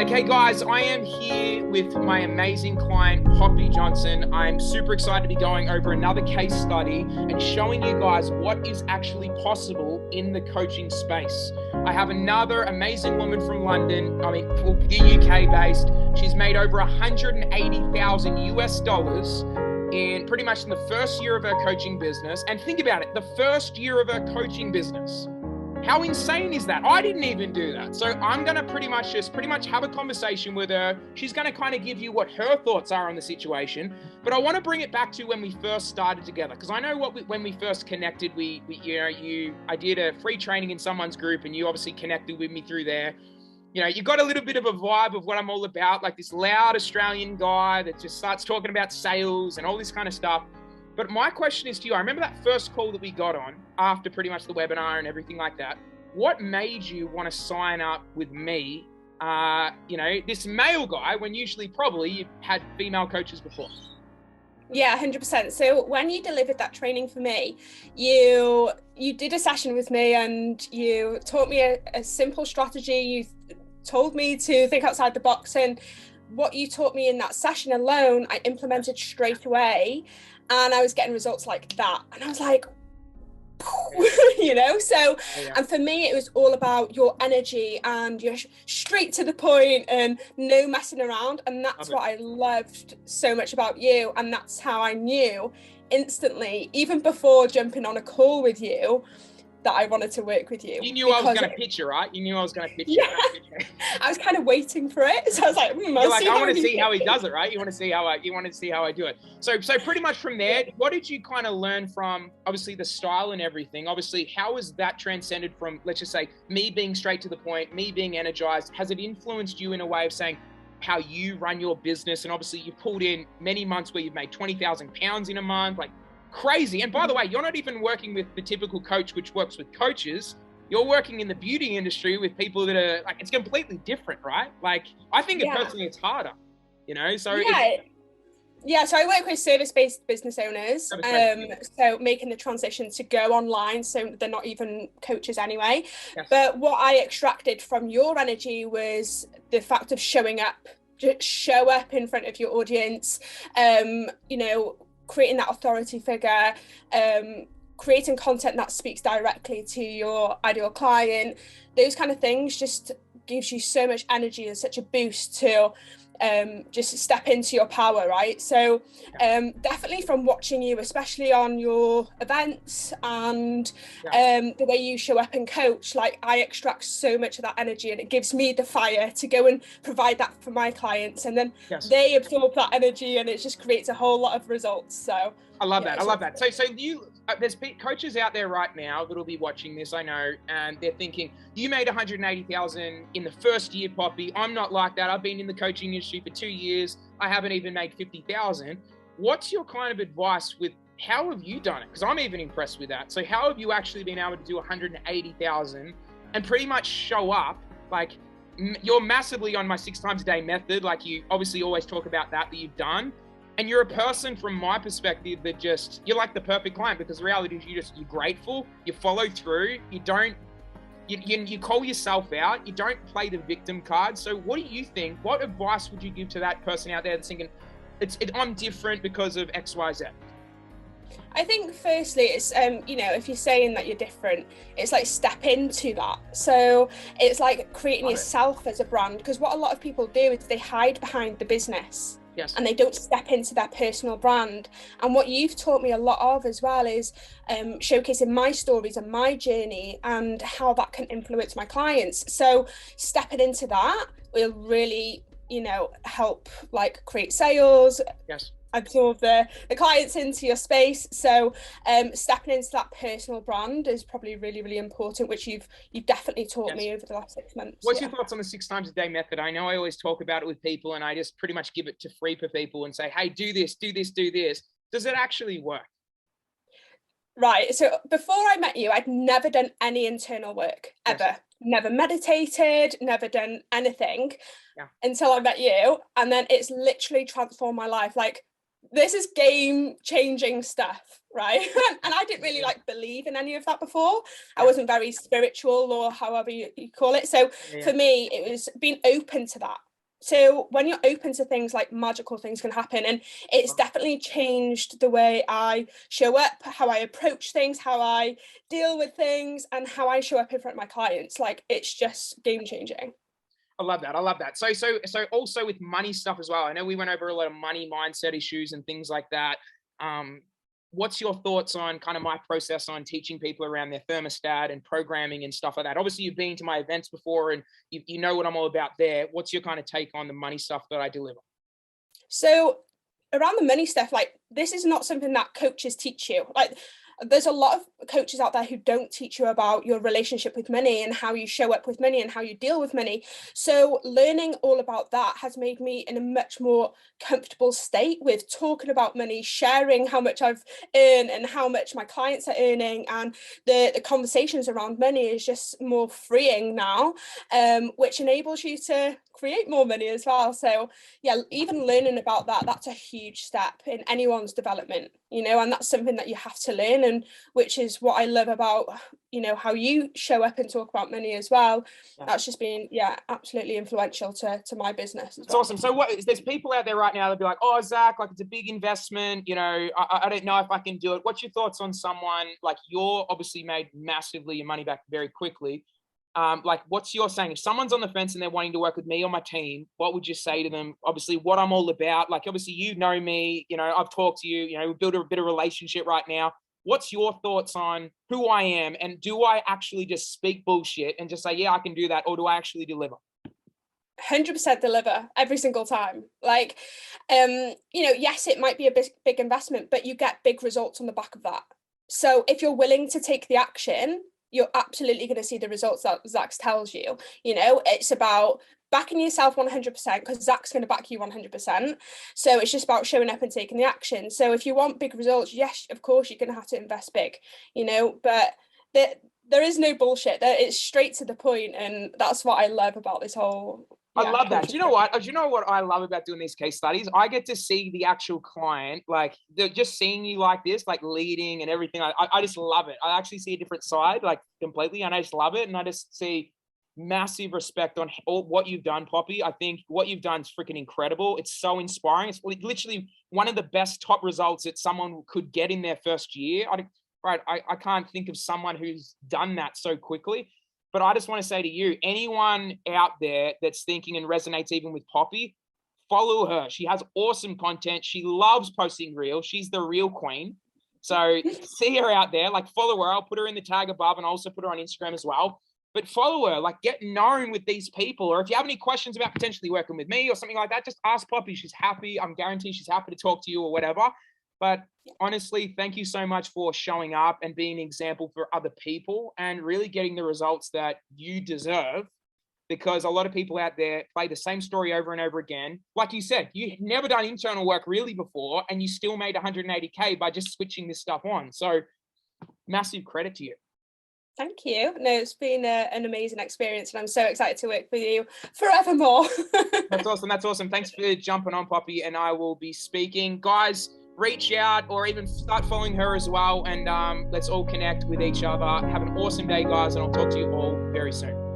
Okay, guys, I am here with my amazing client, Hoppy Johnson. I'm super excited to be going over another case study and showing you guys what is actually possible in the coaching space. I have another amazing woman from London, UK based. She's made over 180,000 US dollars in pretty much in the first year of her coaching business. And think about it, the first year of her coaching business. How insane is that? I didn't even do that. So I'm going to pretty much have a conversation with her. She's going to kind of give you what her thoughts are on the situation. But I want to bring it back to when we first started together, because I know when we first connected, I did a free training in someone's group, and you obviously connected with me through there. You know, you got a little bit of a vibe of what I'm all about, like this loud Australian guy that just starts talking about sales and all this kind of stuff. But my question is to you, I remember that first call that we got on after pretty much the webinar and everything like that. What made you want to sign up with me, this male guy, when usually probably you've had female coaches before? Yeah, 100%. So when you delivered that training for me, you did a session with me and you taught me a simple strategy. You told me to think outside the box, and what you taught me in that session alone, I implemented straight away. And I was getting results like that. And I was like, and for me, it was all about your energy and you're straight to the point and no messing around. And that's what I loved so much about you. And that's how I knew instantly, even before jumping on a call with you, that I wanted to work with you. You knew I was going to pitch you, right? You knew I was going to pitch you. Yeah. I was kind of waiting for it. So I was like, I want to see how he does it, right? You want to see how I do it. So pretty much from there, what did you kind of learn from, obviously, the style and everything? Obviously, how has that transcended from, let's just say, me being straight to the point, me being energized? Has it influenced you in a way of saying how you run your business? And obviously, you've pulled in many months where you've made 20,000 pounds in a month, like crazy. And by the way, you're not even working with the typical coach, which works with coaches. You're working in the beauty industry with people that are like, it's completely different, right? Like, I think personally it's harder, so so I work with service-based business owners, so making the transition to go online, so they're not even coaches anyway. Yes. But what I extracted from your energy was the fact of showing up. Just show up in front of your audience, creating that authority figure, creating content that speaks directly to your ideal client. Those kind of things just gives you so much energy and such a boost to just step into your power, right? So definitely from watching you, especially on your events and the way you show up and coach, like I extract so much of that energy, and it gives me the fire to go and provide that for my clients, and then they absorb that energy, and it just creates a whole lot of results. So I love that. So there's coaches out there right now that'll be watching this, I know, and they're thinking, you made 180,000 in the first year, Poppy. I'm not like that. I've been in the coaching industry for 2 years. I haven't even made 50,000. What's your kind of advice with how have you done it? Because I'm even impressed with that. So how have you actually been able to do 180,000 and pretty much show up? Like, you're massively on my 6 times a day method. Like, you obviously always talk about that you've done. And you're a person, from my perspective, that you're like the perfect client, because the reality is you're grateful, you follow through, you call yourself out, you don't play the victim card. So what do you think? What advice would you give to that person out there that's thinking, I'm different because of X, Y, Z? I think firstly, it's, if you're saying that you're different, it's like step into that. So it's like creating yourself as a brand, because what a lot of people do is they hide behind the business. Yes. And they don't step into their personal brand. And what you've taught me a lot of as well is showcasing my stories and my journey and how that can influence my clients. So stepping into that will really, help like create sales. Yes. Absorb the clients into your space. So stepping into that personal brand is probably really, really important, which you've definitely taught me over the last 6 months. What's your thoughts on the 6 times a day method? I know I always talk about it with people, and I just pretty much give it to free for people and say, hey, do this, do this, do this. Does it actually work? Right. So before I met you, I'd never done any internal work ever. Yes. Never meditated, never done anything until I met you. And then it's literally transformed my life. Like, this is game-changing stuff, right? And I didn't really believe in any of that before. I wasn't very spiritual, or however you call it. So for me, it was being open to that. So when you're open to things, like magical things can happen. And it's definitely changed the way I show up, how I approach things, how I deal with things, and how I show up in front of my clients. Like, it's just game changing. I love that. I love that. So also with money stuff as well. I know we went over a lot of money mindset issues and things like that. Um, what's your thoughts on kind of my process on teaching people around their thermostat and programming and stuff like that? Obviously, you've been to my events before and you know what I'm all about there. What's your kind of take on the money stuff that I deliver? So around the money stuff, like, this is not something that coaches teach you. Like, there's a lot of coaches out there who don't teach you about your relationship with money and how you show up with money and how you deal with money. So learning all about that has made me in a much more comfortable state with talking about money, sharing how much I've earned and how much my clients are earning, and the conversations around money is just more freeing now, which enables you to create more money as well. So yeah, even learning about that, that's a huge step in anyone's development, and that's something that you have to learn, and which is what I love about, how you show up and talk about money as well. Yeah. That's just been, absolutely influential to my business as It's well. awesome. So there's people out there right now that'll be like, oh, Zach, like, it's a big investment. I don't know if I can do it. What's your thoughts on someone like you're obviously made massively your money back very quickly? Like, what's your saying? If someone's on the fence and they're wanting to work with me or my team, what would you say to them? Obviously, what I'm all about. Like, obviously, you know me. I've talked to you. We build a bit of relationship right now. What's your thoughts on who I am, and do I actually just speak bullshit and just say, yeah, I can do that, or do I actually deliver? 100% deliver every single time. Like, yes, it might be a big investment, but you get big results on the back of that. So if you're willing to take the action, you're absolutely going to see the results that Zach tells you. It's about backing yourself 100%, because Zach's going to back you 100%. So it's just about showing up and taking the action. So if you want big results, yes, of course, you're going to have to invest big, but there is no bullshit. It's straight to the point, and that's what I love about this whole. I love that. Do you know what? Do you know what I love about doing these case studies? I get to see the actual client, like, they're just seeing you like this, like leading and everything. I just love it. I actually see a different side, like, completely, and I just love it. And I just see massive respect on all what you've done, Poppy. I think what you've done is freaking incredible. It's so inspiring. It's literally one of the best top results that someone could get in their first year. I can't think of someone who's done that so quickly. But I just want to say to you, anyone out there that's thinking and resonates even with Poppy, follow her. She has awesome content. She loves posting reels. She's the real queen. So see her out there, like, follow her. I'll put her in the tag above, and I'll also put her on Instagram as well. But follow her, like, get known with these people. Or if you have any questions about potentially working with me or something like that, just ask Poppy. She's happy. I'm guaranteed she's happy to talk to you or whatever. But honestly, thank you so much for showing up and being an example for other people and really getting the results that you deserve, because a lot of people out there play the same story over and over again. Like you said, you never done internal work really before, and you still made 180K by just switching this stuff on. So massive credit to you. Thank you. No, it's been an amazing experience, and I'm so excited to work with you forevermore. That's awesome. That's awesome. Thanks for jumping on, Poppy, and I will be speaking. Guys, reach out or even start following her as well, and let's all connect with each other. Have an awesome day, guys, and I'll talk to you all very soon.